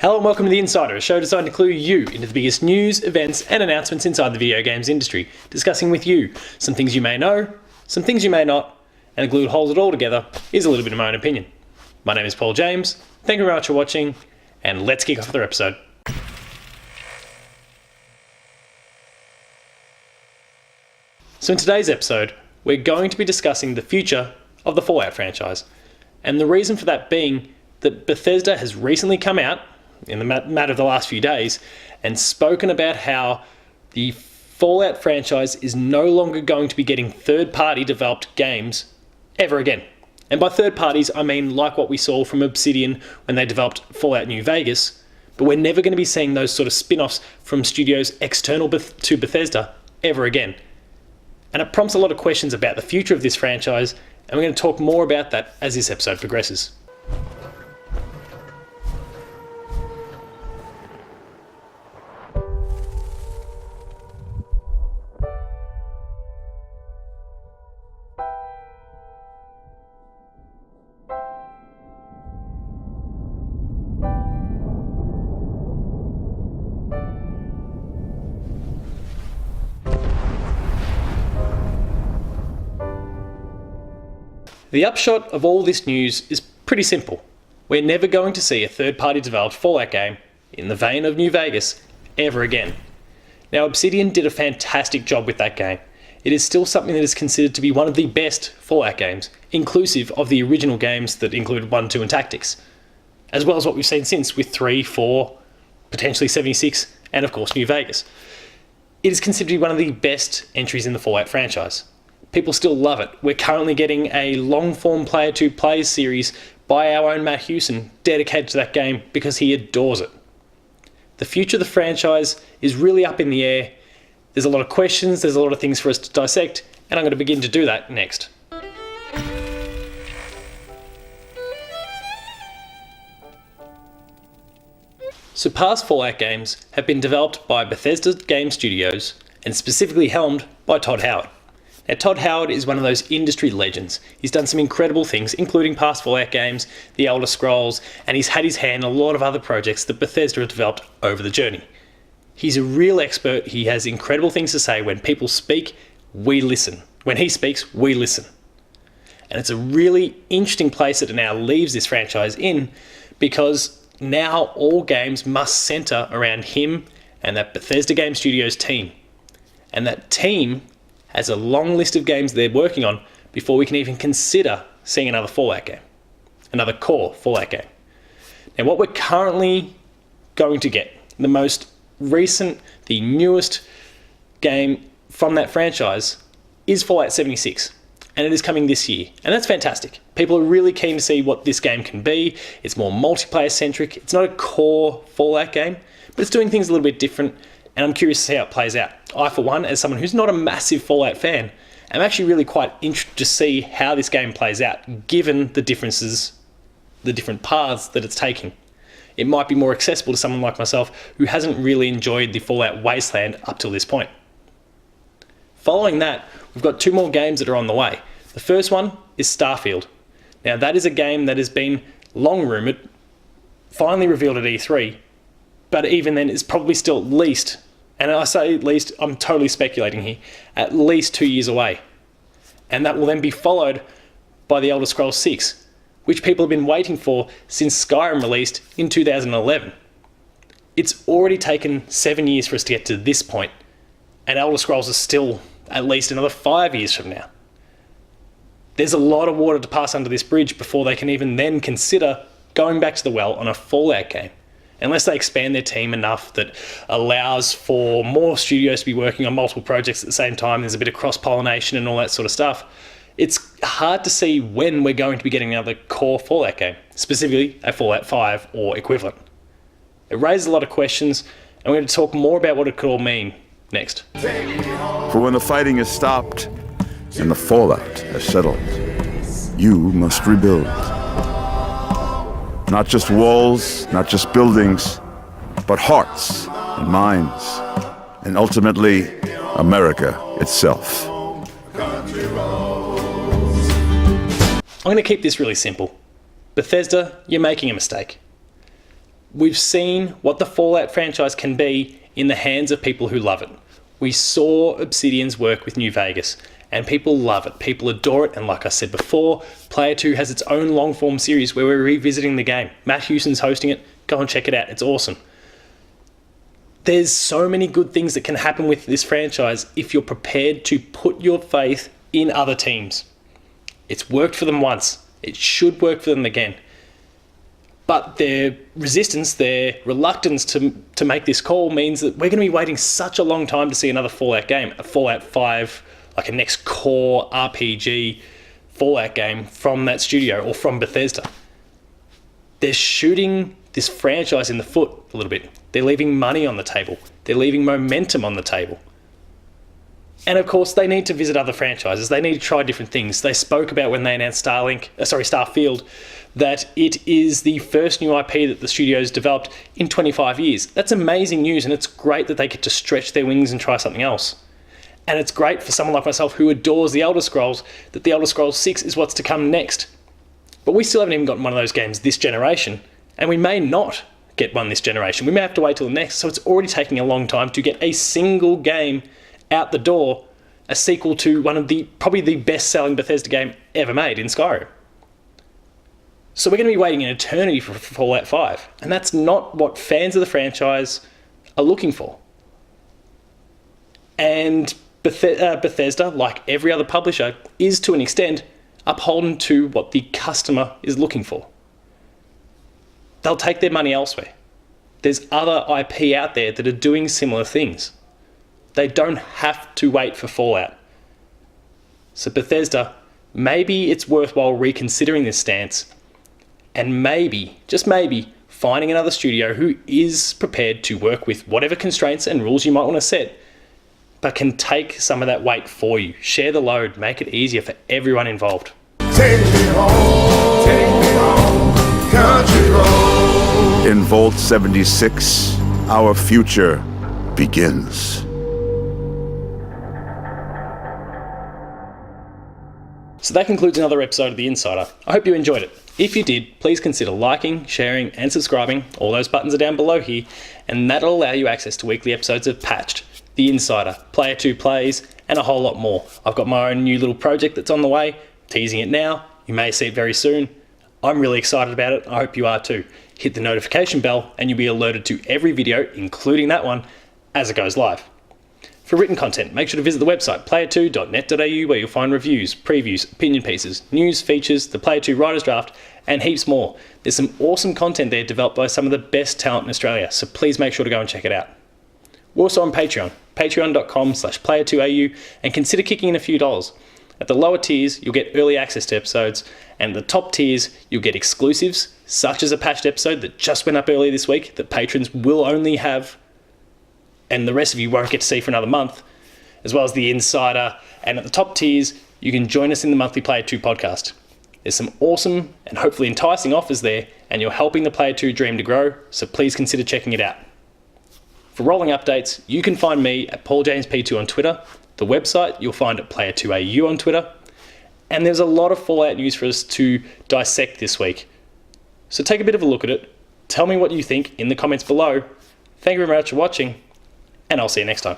Hello and welcome to The Insider, a show designed to clue you into the biggest news, events and announcements inside the video games industry, discussing with you some things you may know, some things you may not, and the glue that holds it all together is a little bit of my own opinion. My name is Paul James, thank you very much for watching, and let's kick off the episode. So in today's episode, we're going to be discussing the future of the Fallout franchise, and the reason for that being that Bethesda has recently come out in the matter of the last few days and spoken about how the Fallout franchise is no longer going to be getting third-party developed games ever again. And by third parties, I mean like what we saw from Obsidian when they developed Fallout New Vegas, but we're never going to be seeing those sort of spin-offs from studios external to Bethesda ever again. And it prompts a lot of questions about the future of this franchise, and we're going to talk more about that as this episode progresses. The upshot of all this news is pretty simple. We're never going to see a third-party developed Fallout game in the vein of New Vegas ever again. Now, Obsidian did a fantastic job with that game. It is still something that is considered to be one of the best Fallout games, inclusive of the original games that included 1, 2 and Tactics, as well as what we've seen since with 3, 4, potentially 76, and of course New Vegas. It is considered to be one of the best entries in the Fallout franchise. People still love it. We're currently getting a long-form Player 2 Plays series by our own Matt Hewson dedicated to that game because he adores it. The future of the franchise is really up in the air. There's a lot of questions, there's a lot of things for us to dissect, and I'm going to begin to do that next. So past Fallout games have been developed by Bethesda game studios and specifically helmed by Todd Howard. Now, Todd Howard is one of those industry legends. He's done some incredible things, including past Fallout games, The Elder Scrolls, and he's had his hand in a lot of other projects that Bethesda have developed over the journey. He's a real expert. He has incredible things to say. When people speak, we listen. When he speaks, we listen. And it's a really interesting place that it now leaves this franchise in, because now all games must centre around him and that Bethesda Game Studios team. And that team has a long list of games they're working on before we can even consider seeing another Fallout game, another core Fallout game. Now, what we're currently going to get, the most recent, the newest game from that franchise is Fallout 76, and it is coming this year, and that's fantastic. People are really keen to see what this game can be. It's more multiplayer centric. It's not a core Fallout game, but it's doing things a little bit different, and I'm curious to see how it plays out. I, for one, as someone who's not a massive Fallout fan, am actually really quite interested to see how this game plays out, given the differences, the different paths that it's taking. It might be more accessible to someone like myself who hasn't really enjoyed the Fallout Wasteland up till this point. Following that, we've got 2 more games that are on the way. The first one is Starfield. Now, that is a game that has been long rumoured, finally revealed at E3, but even then it's probably still at least, and I say at least, I'm totally speculating here, at least 2 years away. And that will then be followed by The Elder Scrolls 6, which people have been waiting for since Skyrim released in 2011. It's already taken 7 years for us to get to this point, and Elder Scrolls is still at least another 5 years from now. There's a lot of water to pass under this bridge before they can even then consider going back to the well on a Fallout game. Unless they expand their team enough that allows for more studios to be working on multiple projects at the same time, there's a bit of cross-pollination and all that sort of stuff, it's hard to see when we're going to be getting another core Fallout game, specifically a Fallout 5 or equivalent. It raises a lot of questions, and we're going to talk more about what it could all mean next. For when the fighting is stopped and the fallout has settled, you must rebuild. Not just walls, not just buildings, but hearts and minds, and ultimately, America itself. I'm going to keep this really simple. Bethesda, you're making a mistake. We've seen what the Fallout franchise can be in the hands of people who love it. We saw Obsidian's work with New Vegas, and people love it. People adore it, and like I said before, Player 2 has its own long-form series where we're revisiting the game. Matt Houston's hosting it. Go and check it out. It's awesome. There's so many good things that can happen with this franchise if you're prepared to put your faith in other teams. It's worked for them once. It should work for them again. But their resistance, their reluctance to make this call means that we're going to be waiting such a long time to see another Fallout game, a Fallout 5, like a next core RPG Fallout game from that studio or from Bethesda. They're shooting this franchise in the foot a little bit. They're leaving money on the table. They're leaving momentum on the table. And of course, they need to visit other franchises. They need to try different things. They spoke about when they announced Starfield, that it is the first new IP that the studio's developed in 25 years. That's amazing news, and it's great that they get to stretch their wings and try something else. And it's great for someone like myself who adores The Elder Scrolls that The Elder Scrolls 6 is what's to come next. But we still haven't even gotten one of those games this generation, and we may not get one this generation. We may have to wait till the next, so it's already taking a long time to get a single game out the door, a sequel to one of probably the best-selling Bethesda game ever made in Skyrim. So we're going to be waiting an eternity for Fallout 5, and that's not what fans of the franchise are looking for. And Bethesda, like every other publisher, is to an extent upholden to what the customer is looking for. They'll take their money elsewhere. There's other IP out there that are doing similar things. They don't have to wait for Fallout. So Bethesda, maybe it's worthwhile reconsidering this stance, and maybe, just maybe, finding another studio who is prepared to work with whatever constraints and rules you might want to set, but can take some of that weight for you. Share the load, make it easier for everyone involved. Take me home, country road. In Vault 76, our future begins. So that concludes another episode of The Insider. I hope you enjoyed it. If you did, please consider liking, sharing, and subscribing. All those buttons are down below here, and that'll allow you access to weekly episodes of Patched, The Insider, Player 2 Plays, and a whole lot more. I've got my own new little project that's on the way, teasing it now. You may see it very soon. I'm really excited about it. I hope you are too. Hit the notification bell and you'll be alerted to every video, including that one, as it goes live. For written content, make sure to visit the website player2.net.au, where you'll find reviews, previews, opinion pieces, news, features, the Player 2 Writer's Draft, and heaps more. There's some awesome content there developed by some of the best talent in Australia, so please make sure to go and check it out. We're also on Patreon, patreon.com/player2au, and consider kicking in a few dollars. At the lower tiers, you'll get early access to episodes, and at the top tiers, you'll get exclusives, such as a patched episode that just went up earlier this week that patrons will only have, and the rest of you won't get to see for another month, as well as the Insider. And at the top tiers, you can join us in the monthly Player 2 podcast. There's some awesome and hopefully enticing offers there, and you're helping the Player 2 dream to grow, so please consider checking it out. For rolling updates, you can find me at PaulJamesP2 on Twitter, the website you'll find at Player2AU on Twitter, and there's a lot of Fallout news for us to dissect this week. So take a bit of a look at it, tell me what you think in the comments below. Thank you very much for watching, and I'll see you next time.